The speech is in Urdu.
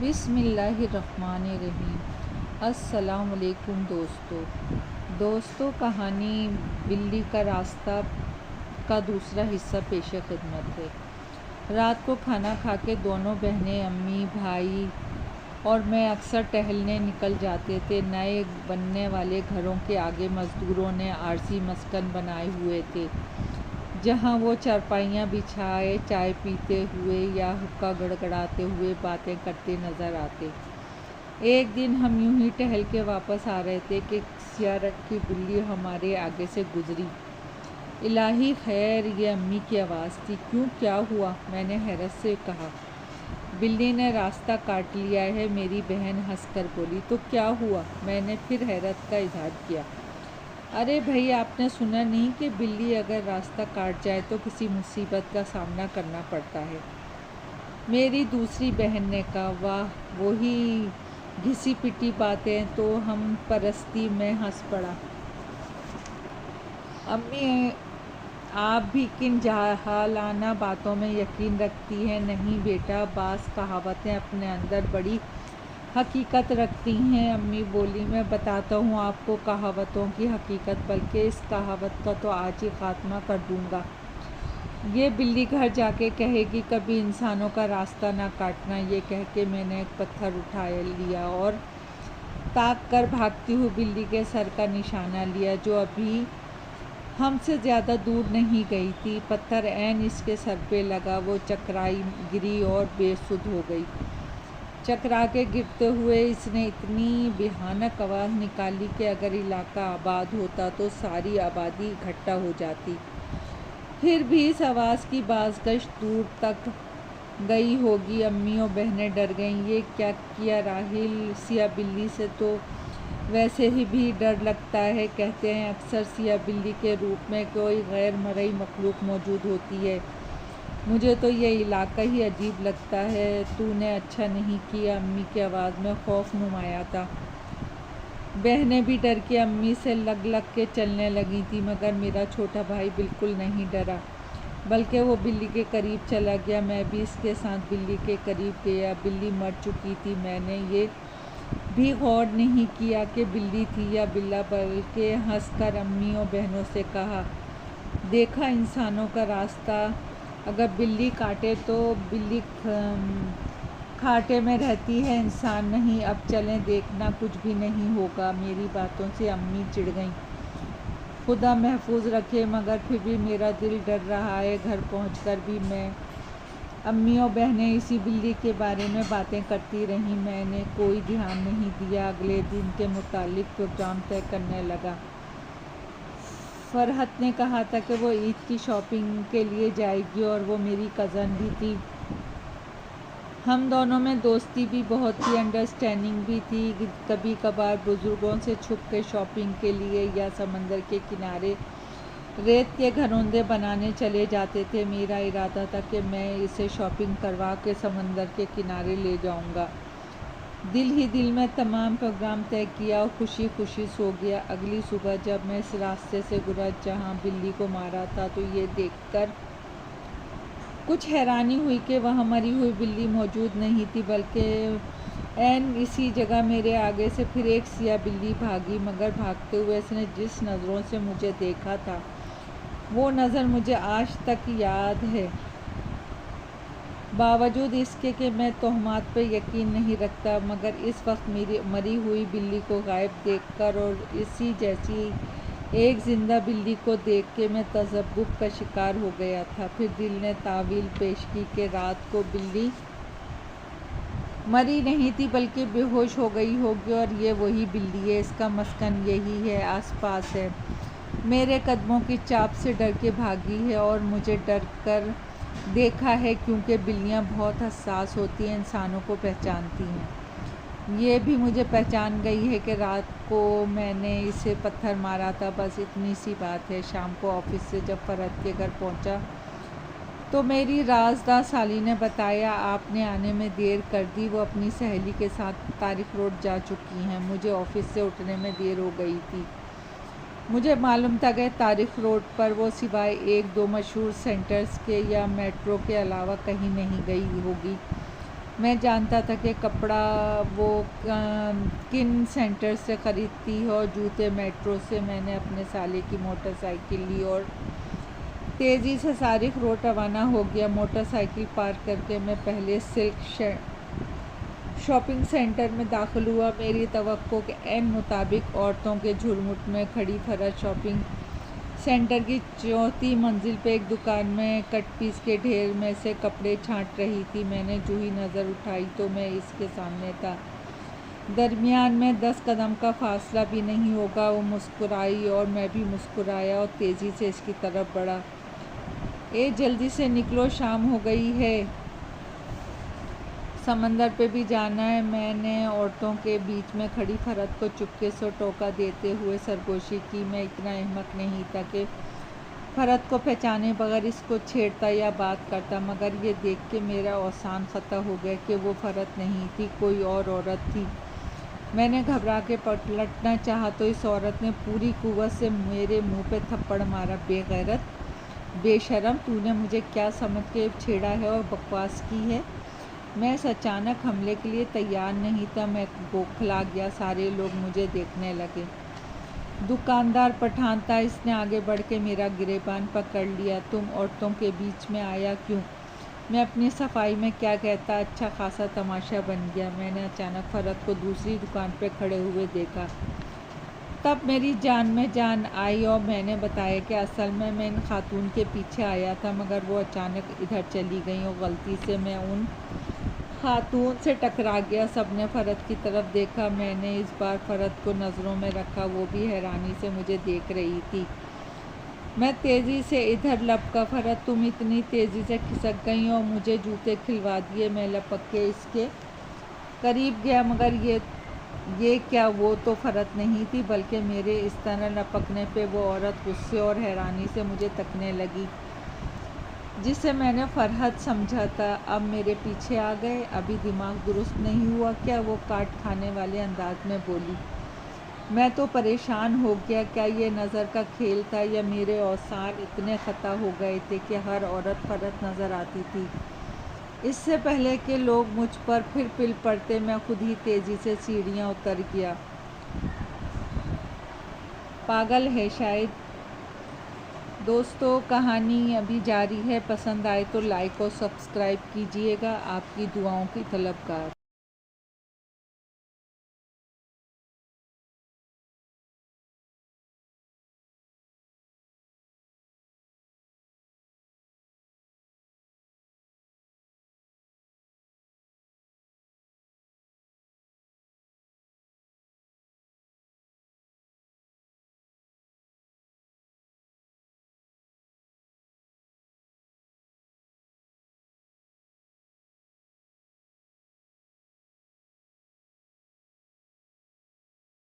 بسم اللہ الرحمن الرحیم۔ السلام علیکم دوستو، کہانی بلی کا راستہ کا دوسرا حصہ پیش خدمت ہے۔ رات کو کھانا کھا کے دونوں بہنیں، امی، بھائی اور میں اکثر ٹہلنے نکل جاتے تھے۔ نئے بننے والے گھروں کے آگے مزدوروں نے عارضی مسکن بنائے ہوئے تھے، جہاں وہ چارپائیاں بچھائے چائے پیتے ہوئے یا حقہ گڑگڑاتے ہوئے باتیں کرتے نظر آتے۔ ایک دن ہم یوں ہی ٹہل کے واپس آ رہے تھے کہ سیاہ رنگ کی بلی ہمارے آگے سے گزری۔ الہی خیر، یہ امی کی آواز تھی۔ کیوں، کیا ہوا؟ میں نے حیرت سے کہا۔ بلی نے راستہ کاٹ لیا ہے، میری بہن ہنس کر بولی۔ تو کیا ہوا؟ میں نے پھر حیرت کا اظہار کیا۔ ارے بھائی، آپ نے سنا نہیں کہ بلی اگر راستہ کاٹ جائے تو کسی مصیبت کا سامنا کرنا پڑتا ہے؟ میری دوسری بہن نے کہا۔ واہ، وہی گھسی پٹی باتیں تو ہم پرستی میں ہنس پڑا۔ امی، آپ بھی کن جاہلانہ باتوں میں یقین رکھتی ہیں؟ نہیں بیٹا، بعض کہاوتیں اپنے اندر بڑی حقیقت رکھتی ہیں، امی بولی۔ میں بتاتا ہوں آپ کو کہاوتوں کی حقیقت، بلکہ اس کہاوت کا تو آج ہی خاتمہ کر دوں گا۔ یہ بلی گھر جا کے کہے گی، کبھی انسانوں کا راستہ نہ کاٹنا۔ یہ کہہ کے میں نے ایک پتھر اٹھا لیا اور تاک کر بھاگتی ہوئی بلی کے سر کا نشانہ لیا، جو ابھی ہم سے زیادہ دور نہیں گئی تھی۔ پتھر عین اس کے سر پہ لگا، وہ چکرائی، گری اور بے سدھ ہو گئی۔ چکرا کے گرتے ہوئے اس نے اتنی بھیانک آواز نکالی کہ اگر علاقہ آباد ہوتا تو ساری آبادی اکٹھا ہو جاتی۔ پھر بھی اس آواز کی بازگشت دور تک گئی ہوگی۔ امی اور بہنیں ڈر گئیں۔ یہ کیا کیا راحیل؟ سیاہ بلی سے تو ویسے ہی بھی ڈر لگتا ہے۔ کہتے ہیں اکثر سیاہ بلی کے روپ میں کوئی غیر مرئی مخلوق موجود ہوتی ہے۔ مجھے تو یہ علاقہ ہی عجیب لگتا ہے۔ تو نے اچھا نہیں کیا، امی کی آواز میں خوف نمایاں تھا۔ بہنیں بھی ڈر کے امی سے لگ لگ کے چلنے لگی تھیں، مگر میرا چھوٹا بھائی بالکل نہیں ڈرا، بلکہ وہ بلی کے قریب چلا گیا۔ میں بھی اس کے ساتھ بلی کے قریب گیا۔ بلی مر چکی تھی۔ میں نے یہ بھی غور نہیں کیا کہ بلی تھی یا بلّا، بلکہ ہنس کر امی اور بہنوں سے کہا، دیکھا انسانوں کا راستہ اگر بلی کاٹے تو بلی کھاٹے میں رہتی ہے، انسان نہیں۔ اب چلیں، دیکھنا کچھ بھی نہیں ہوگا۔ میری باتوں سے امی چڑ گئیں۔ خدا محفوظ رکھے، مگر پھر بھی میرا دل ڈر رہا ہے۔ گھر پہنچ کر بھی میں امی اور بہنیں اسی بلی کے بارے میں باتیں کرتی رہیں۔ میں نے کوئی دھیان نہیں دیا۔ اگلے دن کے متعلق پروگرام طے کرنے لگا۔ فرحت نے کہا تھا کہ وہ عید کی شاپنگ کے لیے جائے گی، اور وہ میری کزن بھی تھی۔ ہم دونوں میں دوستی بھی بہت تھی، انڈرسٹینڈنگ بھی تھی۔ کبھی کبھار بزرگوں سے چھپ کے شاپنگ کے لیے یا سمندر کے کنارے ریت کے گھروندے بنانے چلے جاتے تھے۔ میرا ارادہ تھا کہ میں اسے شاپنگ کروا کے سمندر کے کنارے لے جاؤں گا۔ دل ہی دل میں تمام پروگرام طے کیا اور خوشی خوشی سو گیا۔ اگلی صبح جب میں اس راستے سے گزرا جہاں بلی کو مارا تھا تو یہ دیکھ کر کچھ حیرانی ہوئی کہ وہاں مری ہوئی بلی موجود نہیں تھی، بلکہ عین اسی جگہ میرے آگے سے پھر ایک سیاہ بلی بھاگی، مگر بھاگتے ہوئے اس نے جس نظروں سے مجھے دیکھا تھا وہ نظر مجھے آج تک یاد ہے۔ باوجود اس کے کہ میں تہمات پہ یقین نہیں رکھتا، مگر اس وقت میری مری ہوئی بلی کو غائب دیکھ کر اور اسی جیسی ایک زندہ بلی کو دیکھ کے میں تذبذب کا شکار ہو گیا تھا۔ پھر دل نے تاویل پیش کی کہ رات کو بلی مری نہیں تھی، بلکہ بے ہوش ہو گئی ہوگی، اور یہ وہی بلی ہے، اس کا مسکن یہی ہے، آس پاس ہے، میرے قدموں کی چاپ سے ڈر کے بھاگی ہے اور مجھے ڈر کر دیکھا ہے، کیونکہ بلیاں بہت حساس ہوتی ہیں، انسانوں کو پہچانتی ہیں۔ یہ بھی مجھے پہچان گئی ہے کہ رات کو میں نے اسے پتھر مارا تھا، بس اتنی سی بات ہے۔ شام کو آفس سے جب فرحت کے گھر پہنچا تو میری رازداں سالی نے بتایا، آپ نے آنے میں دیر کر دی، وہ اپنی سہیلی کے ساتھ طارق روڈ جا چکی ہیں۔ مجھے آفس سے اٹھنے میں دیر ہو گئی تھی۔ مجھے معلوم تھا کہ طارق روڈ پر وہ سوائے ایک دو مشہور سینٹرز کے یا میٹرو کے علاوہ کہیں نہیں گئی ہوگی۔ میں جانتا تھا کہ کپڑا وہ کن سینٹر سے خریدتی ہے اور جوتے میٹرو سے۔ میں نے اپنے سالے کی موٹر سائیکل لی اور تیزی سے صارف روڈ روانہ ہو گیا۔ موٹر سائیکل پارک کر کے میں پہلے سلک شاپنگ سینٹر میں داخل ہوا۔ میری توقع کے عین مطابق عورتوں کے جھرمٹ میں کھڑی فرد شاپنگ سینٹر کی چوتھی منزل پہ ایک دکان میں کٹ پیس کے ڈھیر میں سے کپڑے چھانٹ رہی تھی۔ میں نے جو ہی نظر اٹھائی تو میں اس کے سامنے تھا، درمیان میں 10 قدم کا فاصلہ بھی نہیں ہوگا۔ وہ مسکرائی اور میں بھی مسکرایا اور تیزی سے اس کی طرف بڑھا۔ جلدی سے نکلو، شام ہو گئی ہے، سمندر پہ بھی جانا ہے۔ میں نے عورتوں کے بیچ میں کھڑی فرد کو چپکے سے ٹوکا دیتے ہوئے سرگوشی کی۔ میں اتنا احمق نہیں تھا کہ فرد کو پہچانے بغیر اس کو چھیڑتا یا بات کرتا، مگر یہ دیکھ کے میرا احسان ختم ہو گیا کہ وہ فرد نہیں تھی، کوئی اور عورت تھی۔ میں نے گھبرا کے پلٹنا چاہا تو اس عورت نے پوری قوت سے میرے منہ پہ تھپڑ مارا۔ بے غیرت، بے شرم، تو نے مجھے کیا سمجھ کے چھیڑا ہے اور بکواس کی ہے؟ میں اس اچانک حملے کے لیے تیار نہیں تھا۔ میں بوکھلا گیا۔ سارے لوگ مجھے دیکھنے لگے۔ دکاندار پٹھان تھا، اس نے آگے بڑھ کے میرا گریبان پکڑ لیا۔ تم عورتوں کے بیچ میں آیا کیوں؟ میں اپنی صفائی میں کیا کہتا؟ اچھا خاصا تماشا بن گیا۔ میں نے اچانک فرد کو دوسری دکان پہ کھڑے ہوئے دیکھا۔ تب میری جان میں جان آئی اور میں نے بتایا کہ اصل میں ان خاتون کے پیچھے آیا تھا، مگر وہ اچانک ادھر چلی گئیں اور غلطی سے میں ان خاتون سے ٹکرا گیا۔ سب نے فرد کی طرف دیکھا۔ میں نے اس بار فرد کو نظروں میں رکھا، وہ بھی حیرانی سے مجھے دیکھ رہی تھی۔ میں تیزی سے ادھر لپکا۔ فرد، تم اتنی تیزی سے کھسک گئیں اور مجھے جوتے کھلوا دیے۔ میں لپک کے اس کے قریب گیا، مگر یہ کیا، وہ تو فرد نہیں تھی، بلکہ میرے اس طرح لپکنے پہ وہ عورت غصے اور حیرانی سے مجھے تکنے لگی، جسے میں نے فرحت سمجھا تھا۔ اب میرے پیچھے آ گئے، ابھی دماغ درست نہیں ہوا کیا؟ وہ کاٹ کھانے والے انداز میں بولی۔ میں تو پریشان ہو گیا۔ کیا یہ نظر کا کھیل تھا یا میرے اوزار اتنے خطا ہو گئے تھے کہ ہر عورت فرد نظر آتی تھی؟ اس سے پہلے کہ لوگ مجھ پر پھر پل پڑتے، میں خود ہی تیزی سے سیڑھیاں اتر گیا۔ پاگل ہے شاید۔ دوستو، کہانی ابھی جاری ہے۔ پسند آئے تو لائک اور سبسکرائب کیجیے گا۔ آپ کی دعاؤں کی طلبگار۔